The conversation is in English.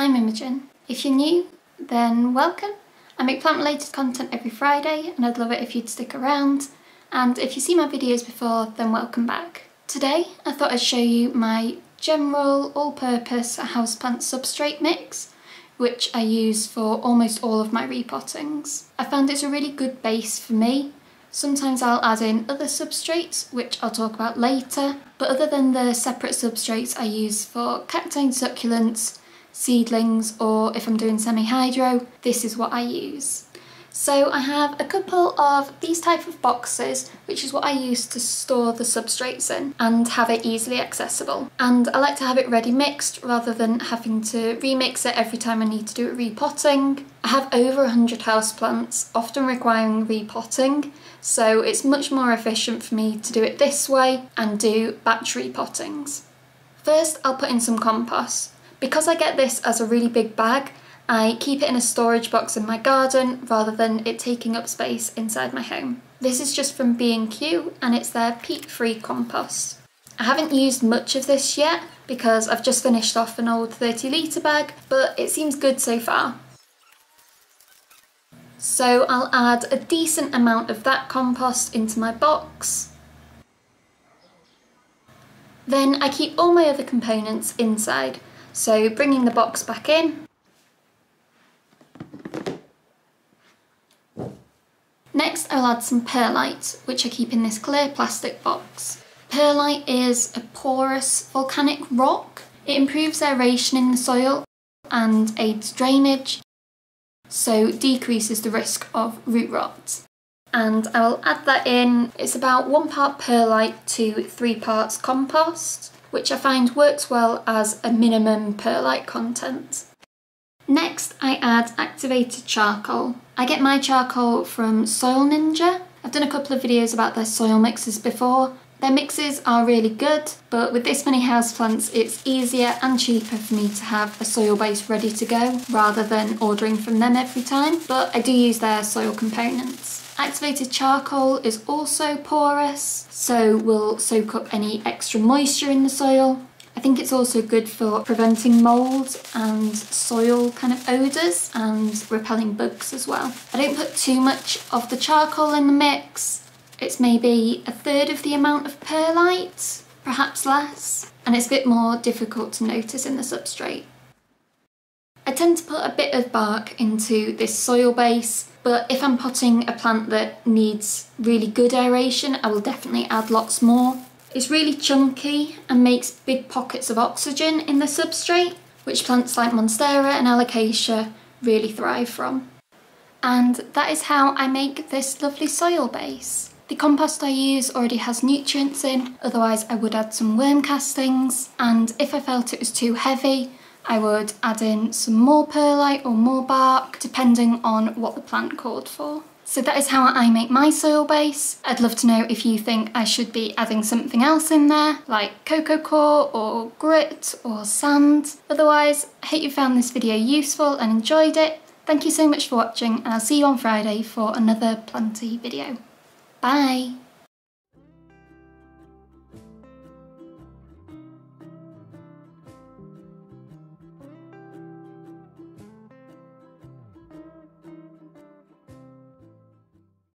I'm Imogen. If you're new, then welcome. I make plant related content every Friday and I'd love it if you'd stick around. And if you've seen my videos before, then welcome back. Today I thought I'd show you my general all-purpose houseplant substrate mix, which I use for almost all of my repottings. I found it's a really good base for me. Sometimes I'll add in other substrates, which I'll talk about later, but other than the separate substrates I use for cacti and succulents, seedlings, or if I'm doing semi-hydro, this is what I use. So I have a couple of these type of boxes, which is what I use to store the substrates in and have it easily accessible. And I like to have it ready mixed rather than having to remix it every time I need to do a repotting. I have over 100 houseplants, often requiring repotting, so it's much more efficient for me to do it this way and do batch repottings. First, I'll put in some compost. Because I get this as a really big bag, I keep it in a storage box in my garden rather than it taking up space inside my home. This is just from B&Q and it's their peat-free compost. I haven't used much of this yet because I've just finished off an old 30-litre bag, but it seems good so far. So I'll add a decent amount of that compost into my box. Then I keep all my other components inside, so bringing the box back in. Next I'll add some perlite, which I keep in this clear plastic box. Perlite is a porous volcanic rock. It improves aeration in the soil and aids drainage, so decreases the risk of root rot. And I will add that in. It's about 1 part perlite to 3 parts compost, which I find works well as a minimum perlite content. Next, I add activated charcoal. I get my charcoal from Soil Ninja. I've done a couple of videos about their soil mixes before. Their mixes are really good, but with this many houseplants, it's easier and cheaper for me to have a soil base ready to go, rather than ordering from them every time, but I do use their soil components. Activated charcoal is also porous, so will soak up any extra moisture in the soil. I think it's also good for preventing mould and soil kind of odours and repelling bugs as well. I don't put too much of the charcoal in the mix. It's maybe 1/3 of the amount of perlite, perhaps less, and it's a bit more difficult to notice in the substrate. I tend to put a bit of bark into this soil base, but if I'm potting a plant that needs really good aeration, I will definitely add lots more. It's really chunky and makes big pockets of oxygen in the substrate, which plants like Monstera and Alocasia really thrive from. And that is how I make this lovely soil base. The compost I use already has nutrients in, otherwise I would add some worm castings, and if I felt it was too heavy, I would add in some more perlite or more bark, depending on what the plant called for. So that is how I make my soil base. I'd love to know if you think I should be adding something else in there, like coco coir or grit or sand. Otherwise, I hope you found this video useful and enjoyed it. Thank you so much for watching, and I'll see you on Friday for another planty video. Bye!